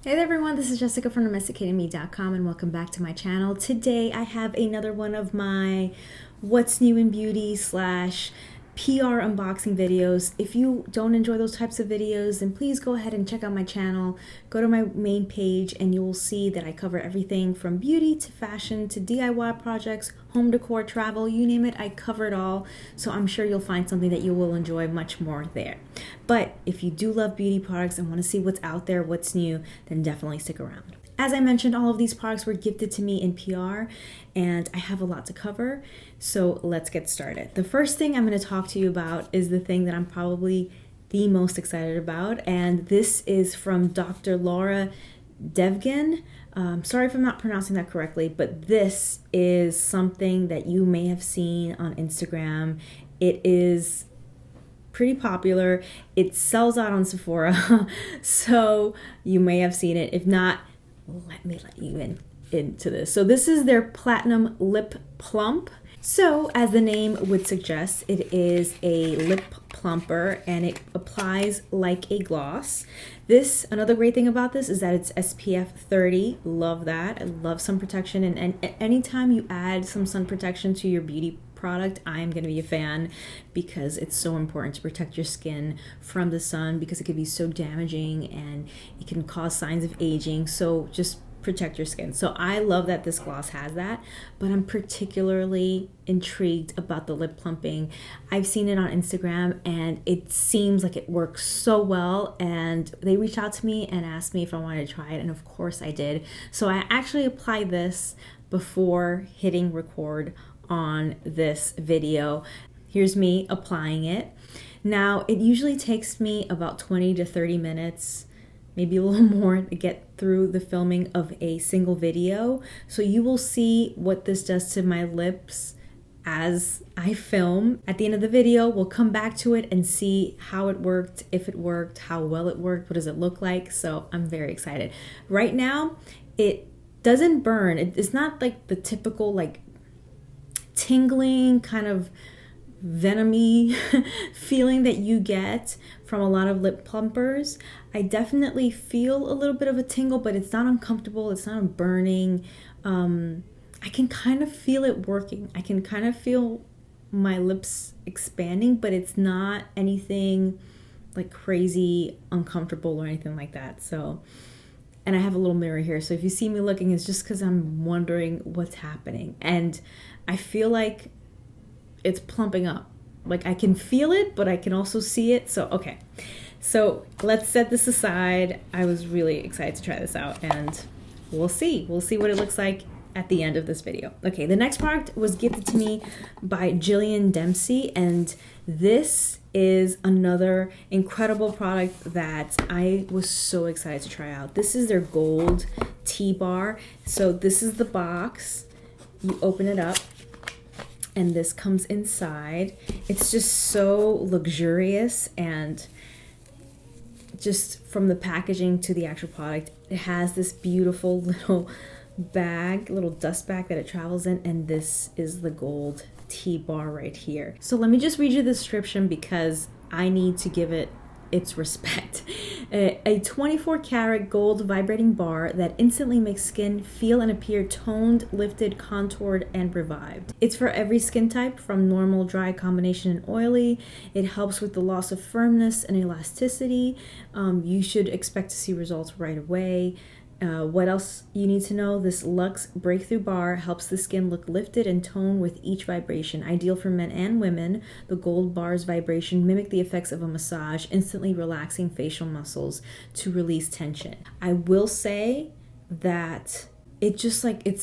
Hey there everyone, this is Jessica from domesticatedme.com and welcome back to my channel. Today I have another one of my what's new in beauty slash PR unboxing videos. If you don't enjoy those types of videos, then please go ahead and check out my channel. Go to my main page and you will see that I cover everything from beauty to fashion to DIY projects, home decor, travel, you name it, I cover it all. So I'm sure you'll find something that you will enjoy much more there. But if you do love beauty products and want to see what's out there, what's new, then definitely stick around. As I mentioned, all of these products were gifted to me in PR and I have a lot to cover, so let's get started. The first thing I'm going to talk to you about is the thing that I'm probably the most excited about, and this is from Dr. Laura Devgan. Sorry if I'm not pronouncing that correctly, but this is something that you may have seen on Instagram. It is pretty popular. It sells out on Sephora, so you may have seen it. If not, let me let you into this. So this is their Platinum Lip Plump. So as the name would suggest, it is a lip plumper and it applies like a gloss. Another great thing about this is that it's SPF 30. Love that. I love sun protection, and anytime you add some sun protection to your beauty product, I am going to be a fan because it's so important to protect your skin from the sun because it can be so damaging and it can cause signs of aging. So just protect your skin. So I love that this gloss has that, but I'm particularly intrigued about the lip plumping. I've seen it on Instagram and it seems like it works so well, and they reached out to me and asked me if I wanted to try it, and of course I did. So I actually applied this before hitting record on this video. Here's me applying it. Now, it usually takes me about 20 to 30 minutes, maybe a little more, to get through the filming of a single video. So you will see what this does to my lips as I film. At the end of the video, we'll come back to it and see how it worked, if it worked, how well it worked, what does it look like. So I'm very excited. Right now, it doesn't burn. It's not like the typical like tingling kind of venomy feeling that you get from a lot of lip plumpers. I definitely feel a little bit of a tingle, but it's not uncomfortable, it's not burning. I can kind of feel it working. I can kind of feel my lips expanding, but it's not anything like crazy uncomfortable or anything like that. So, and I have a little mirror here, so if you see me looking, it's just because I'm wondering what's happening. And I feel like it's plumping up. Like I can feel it, but I can also see it. So, okay. So let's set this aside. I was really excited to try this out, and we'll see. We'll see what it looks like at the end of this video. Okay, the next product was gifted to me by Jillian Depsey, and this is another incredible product that I was so excited to try out. This is their Gold Tea Bar. So this is the box. You open it up and this comes inside. It's just so luxurious, and just from the packaging to the actual product, it has this beautiful little bag, little dust bag that it travels in, and this is the Gold Tea Bar right here. So let me just read you the description because I need to give it its respect. A 24 karat gold vibrating bar that instantly makes skin feel and appear toned, lifted, contoured, and revived. It's for every skin type, from normal, dry, combination, and oily. It helps with the loss of firmness and elasticity. You should expect to see results right away. What else you need to know? This Luxe Breakthrough Bar helps the skin look lifted and toned with each vibration. Ideal for men and women, the Gold Bar's vibration mimic the effects of a massage, instantly relaxing facial muscles to release tension. I will say that it just like, it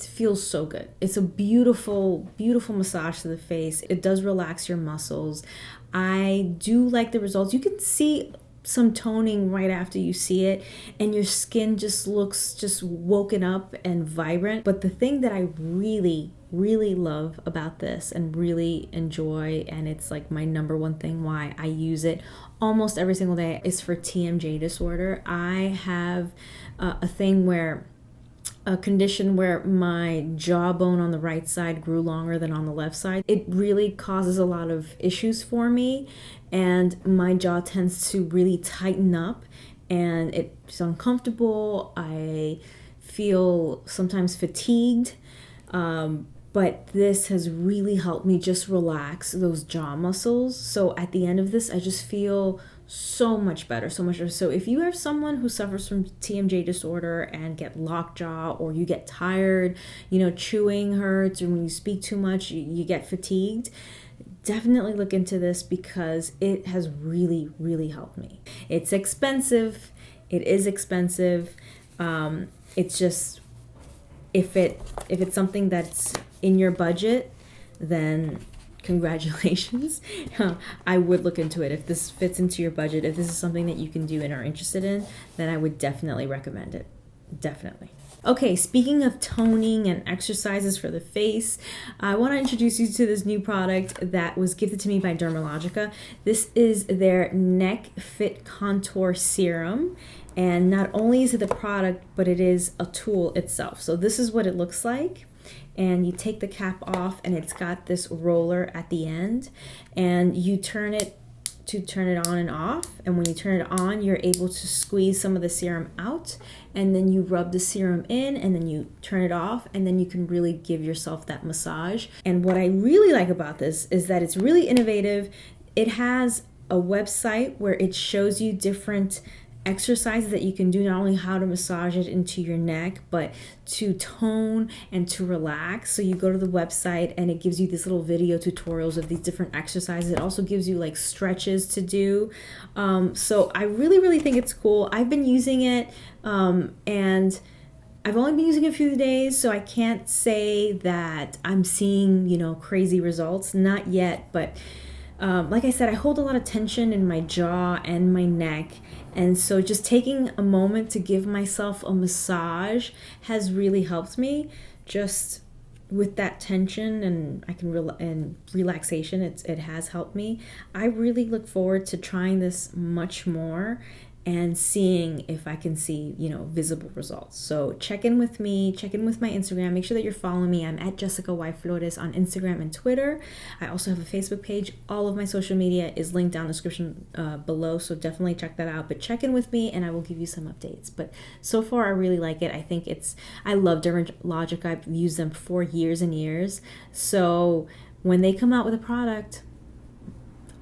feels so good. It's a beautiful, beautiful massage to the face. It does relax your muscles. I do like the results. You can see some toning right after you see it, and your skin just looks just woken up and vibrant. But the thing that I really love about this and really enjoy, and it's like my number one thing why I use it almost every single day, is for TMJ disorder. I have a thing where a condition where my jawbone on the right side grew longer than on the left side. It really causes a lot of issues for me, and my jaw tends to really tighten up and it's uncomfortable. I feel sometimes fatigued, but this has really helped me just relax those jaw muscles. So at the end of this, I just feel so much better, so much better. So if you are someone who suffers from TMJ disorder and get lockjaw, or you get tired, you know, chewing hurts, or when you speak too much, you get fatigued, definitely look into this because it has really, really helped me. It's expensive. It is expensive. It's just, if it's something that's in your budget, then congratulations. I would look into it. If this fits into your budget, if this is something that you can do and are interested in, then I would definitely recommend it. Definitely. Okay, speaking of toning and exercises for the face, I want to introduce you to this new product that was gifted to me by Dermalogica. This is their Neck Fit Contour Serum. And not only is it the product, but it is a tool itself. So this is what it looks like. And you take the cap off, and it's got this roller at the end, and you turn it to turn it on and off. And when you turn it on, you're able to squeeze some of the serum out, and then you rub the serum in, and then you turn it off, and then you can really give yourself that massage. And what I really like about this is that it's really innovative. It has a website where it shows you different exercises that you can do, not only how to massage it into your neck, but to tone and to relax. So you go to the website and it gives you these little video tutorials of these different exercises. It also gives you like stretches to do. So I really, really think it's cool. I've been using it, and I've only been using it a few days, so I can't say that I'm seeing, you know, crazy results. Not yet, but like I said, I hold a lot of tension in my jaw and my neck. And so just taking a moment to give myself a massage has really helped me just with that tension, and and relaxation. It has helped me. I really look forward to trying this much more and seeing if I can see, you know, visible results. So check in with me, check in with my Instagram. Make sure that you're following me. I'm at Jessica Y. Flores on Instagram and Twitter. I also have a Facebook page. All of my social media is linked down in the description below, so definitely check that out. But check in with me and I will give you some updates. But so far, I really like it. I love Dermalogica. I've used them for years and years. So when they come out with a product,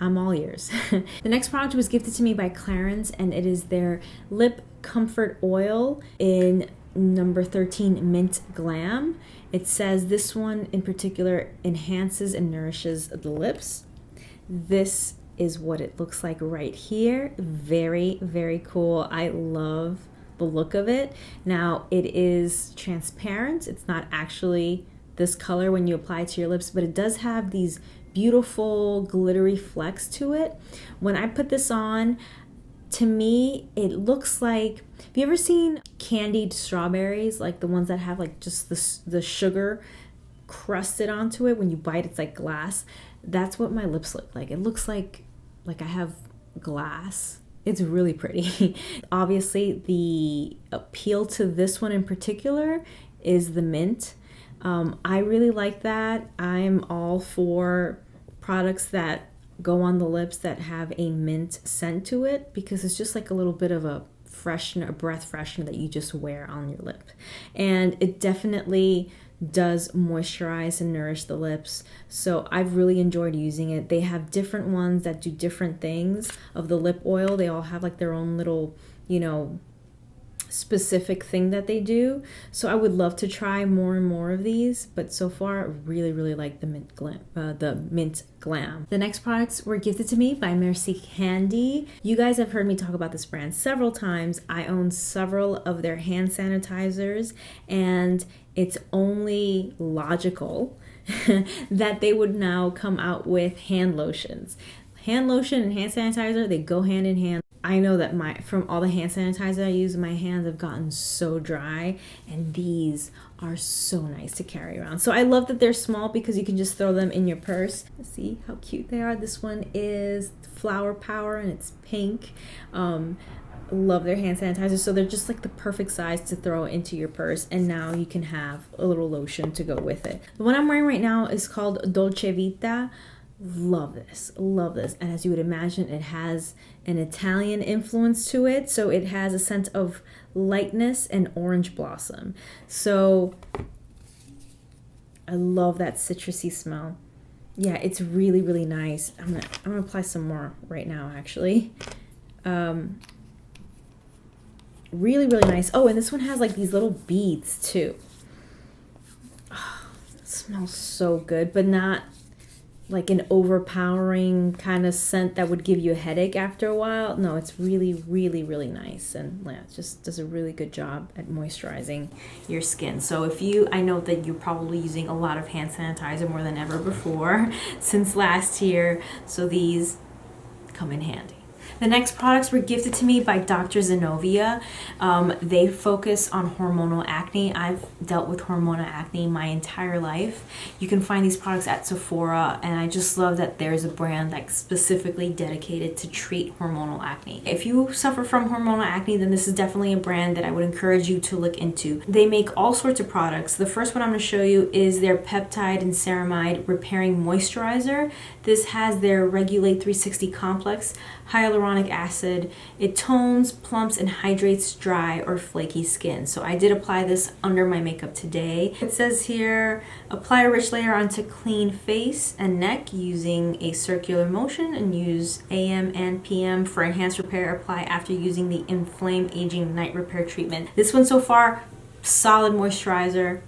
I'm all ears. The next product was gifted to me by Clarins, and it is their Lip Comfort Oil in number 13 Mint Glam. It says this one in particular enhances and nourishes the lips. This is what it looks like right here. Very, very cool. I love the look of it. Now, it is transparent. It's not actually this color when you apply it to your lips, but it does have these beautiful glittery flecks to it. When I put this on, to me, it looks like, have you ever seen candied strawberries? Like the ones that have like just the sugar crusted onto it. When you bite, it's like glass. That's what my lips look like. It looks like I have glass. It's really pretty. Obviously, the appeal to this one in particular is the mint. I really like that. I'm all for products that go on the lips that have a mint scent to it, because it's just like a little bit of a freshener, a breath freshener that you just wear on your lip. And it definitely does moisturize and nourish the lips. So I've really enjoyed using it. They have different ones that do different things of the lip oil. They all have like their own little, you know, specific thing that they do. So I would love to try more and more of these, but so far I really, really like the Mint Glam. The next products were gifted to me by Merci Handy. You guys have heard me talk about this brand several times. I own several of their hand sanitizers, and it's only logical that they would now come out with hand lotions. Hand lotion and hand sanitizer, they go hand in hand. I know that from all the hand sanitizer I use, my hands have gotten so dry, and these are so nice to carry around. So I love that they're small because you can just throw them in your purse. See how cute they are. This one is Flower Power and it's pink. Love their hand sanitizer. So they're just like the perfect size to throw into your purse, and now you can have a little lotion to go with it. The one I'm wearing right now is called Dolce Vita Love this, love this. And as you would imagine, it has an Italian influence to it, so it has a scent of lightness and orange blossom. So I love that citrusy smell. Yeah, it's really, really nice. I'm gonna apply some more right now, actually. Really, really nice. Oh, and this one has like these little beads too. Oh, it smells so good, but not like an overpowering kind of scent that would give you a headache after a while. No, it's really, really, really nice, and yeah, it just does a really good job at moisturizing your skin. So if you, I know that you're probably using a lot of hand sanitizer more than ever before since last year, so these come in handy. The next products were gifted to me by Dr. Zenovia. They focus on hormonal acne. I've dealt with hormonal acne my entire life. You can find these products at Sephora, and I just love that there's a brand that's specifically dedicated to treat hormonal acne. If you suffer from hormonal acne, then this is definitely a brand that I would encourage you to look into. They make all sorts of products. The first one I'm going to show you is their Peptide and Ceramide Repairing Moisturizer. This has their Regulate 360 Complex, hyaluronic acid. It tones, plumps, and hydrates dry or flaky skin. So I did apply this under my makeup today. It says here, apply a rich layer onto clean face and neck using a circular motion, and use AM and PM for enhanced repair. Apply after using the Inflamed Aging Night Repair Treatment. This one so far, solid moisturizer.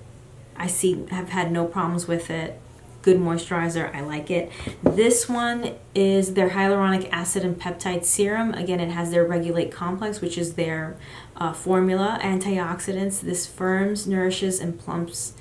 Have had no problems with it. Good moisturizer, I like it. This one is their hyaluronic acid and peptide serum. Again, it has their Regulate Complex, which is their formula. Antioxidants. This firms, nourishes, and plumps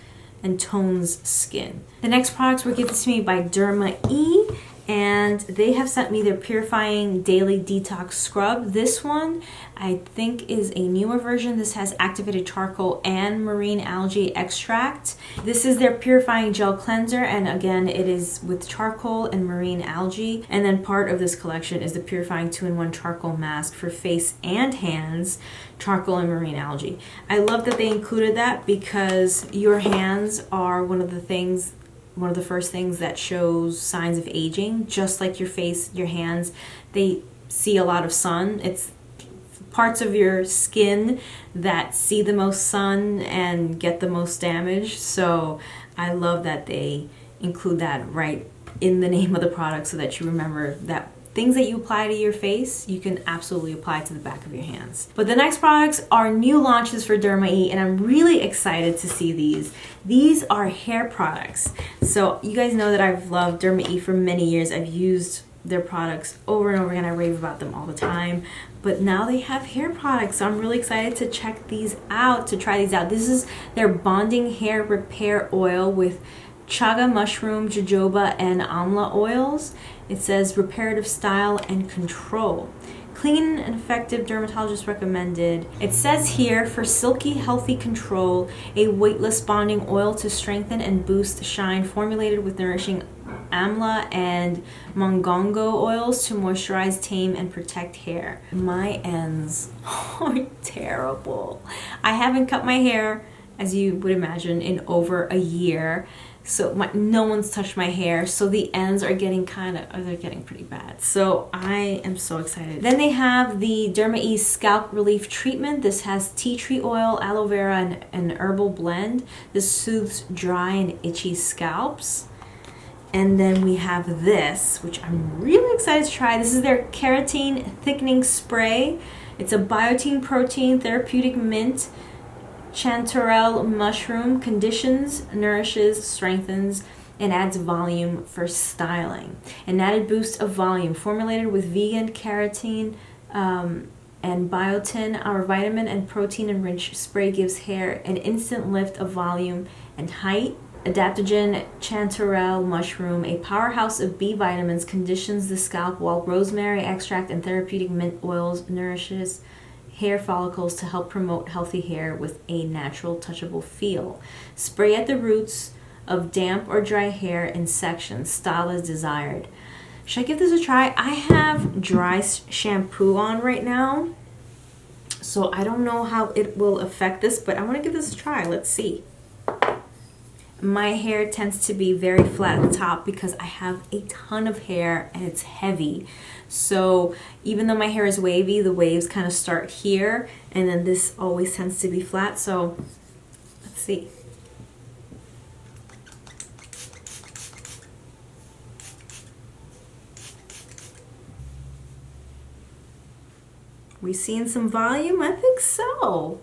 and tones skin. The next products were gifted to me by Derma E, and they have sent me their Purifying Daily Detox Scrub. This one I think is a newer version. This has activated charcoal and marine algae extract. This is their Purifying Gel Cleanser, and again, it is with charcoal and marine algae. And then part of this collection is the Purifying 2-in-1 Charcoal Mask for face and hands, charcoal and marine algae. I love that they included that, because your hands are one of the first things that shows signs of aging. Just like your face, your hands, they see a lot of sun. It's parts of your skin that see the most sun and get the most damage. So I love that they include that right in the name of the product, so that you remember that things that you apply to your face, you can absolutely apply to the back of your hands. But the next products are new launches for Derma E, and I'm really excited to see these. These are hair products. So you guys know that I've loved Derma E for many years. I've used their products over and over again. I rave about them all the time. But now they have hair products, so I'm really excited to check these out, to try these out. This is their Bonding Hair Repair Oil with chaga mushroom, jojoba, and amla oils. It says reparative style and control. Clean and effective, dermatologist recommended. It says here, for silky, healthy control, a weightless bonding oil to strengthen and boost shine, formulated with nourishing amla and mongongo oils to moisturize, tame, and protect hair. My ends are terrible. I haven't cut my hair, as you would imagine, in over a year. So no one's touched my hair, so the ends are getting they're getting pretty bad. So I am so excited. Then they have the Derma E Scalp Relief Treatment. This has tea tree oil, aloe vera, and an herbal blend. This soothes dry and itchy scalps. And then we have this, which I'm really excited to try. This is their Keratin Thickening Spray. It's a biotin protein, therapeutic mint, chanterelle mushroom, conditions, nourishes, strengthens, and adds volume for styling. An added boost of volume, formulated with vegan keratin and biotin. Our vitamin and protein enriched spray gives hair an instant lift of volume and height. Adaptogen chanterelle mushroom, a powerhouse of B vitamins, conditions the scalp, while rosemary extract and therapeutic mint oils nourishes hair follicles to help promote healthy hair with a natural, touchable feel. Spray at the roots of damp or dry hair in sections. Style as desired. Should I give this a try? I have dry shampoo on right now, so I don't know how it will affect this, but I want to give this a try. Let's see. my hair tends to be very flat at the top because I have a ton of hair and it's heavy. So even though my hair is wavy, the waves kind of start here, and then this always tends to be flat. So let's see. We seeing some volume? I think so.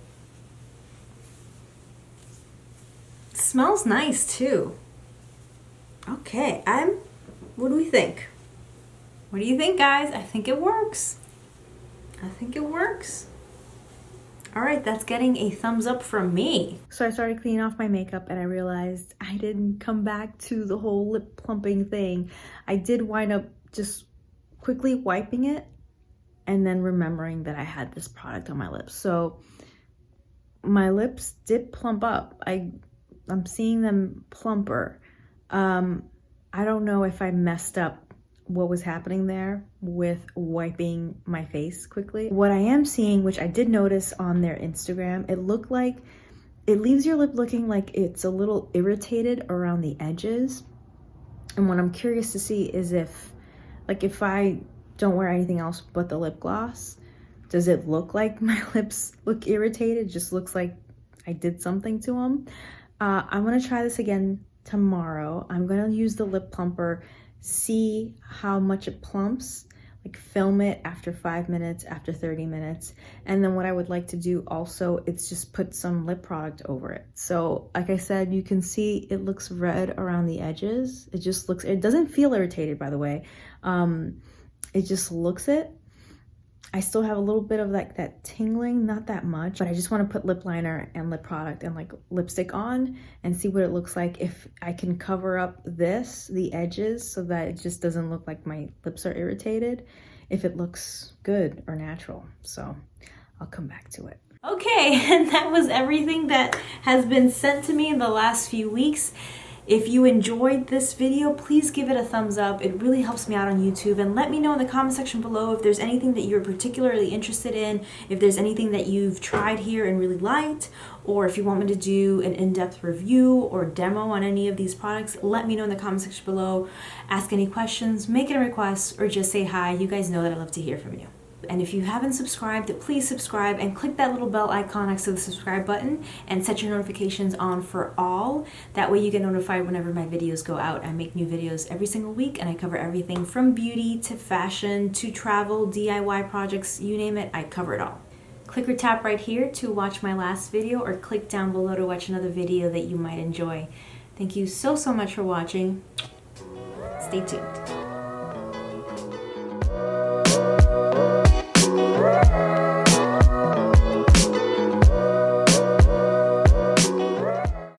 Smells nice too. Okay, what do we think? What do you think, guys? I think it works. I think it works. All right, that's getting a thumbs up from me. So I started cleaning off my makeup and I realized I didn't come back to the whole lip plumping thing. I did wind up just quickly wiping it and then remembering that I had this product on my lips. So my lips did plump up. I'm seeing them plumper. I don't know if I messed up what was happening there with wiping my face quickly. What I am seeing, which I did notice on their Instagram, it looked like it leaves your lip looking like it's a little irritated around the edges. And what I'm curious to see is if I don't wear anything else but the lip gloss, does it look like my lips look irritated? It just looks like I did something to them. I'm gonna try this again tomorrow. I'm gonna use the lip plumper, see how much it plumps, like film it after 5 minutes, after 30 minutes. And then what I would like to do also is just put some lip product over it. So like I said, you can see it looks red around the edges. It doesn't feel irritated, by the way. It just looks it. I still have a little bit of like that tingling, not that much, but I just want to put lip liner and lip product and like lipstick on and see what it looks like if I can cover up the edges, so that it just doesn't look like my lips are irritated, if it looks good or natural. So I'll come back to it. Okay, and that was everything that has been sent to me in the last few weeks. If you enjoyed this video, please give it a thumbs up. It really helps me out on YouTube. And let me know in the comment section below if there's anything that you're particularly interested in, if there's anything that you've tried here and really liked, or if you want me to do an in-depth review or demo on any of these products. Let me know in the comment section below. Ask any questions, make it a request, or just say hi. You guys know that I love to hear from you. And if you haven't subscribed, please subscribe and click that little bell icon next to the subscribe button and set your notifications on for all. That way you get notified whenever my videos go out. I make new videos every single week and I cover everything from beauty to fashion to travel, DIY projects, you name it, I cover it all. Click or tap right here to watch my last video, or click down below to watch another video that you might enjoy. Thank you so much for watching. Stay tuned.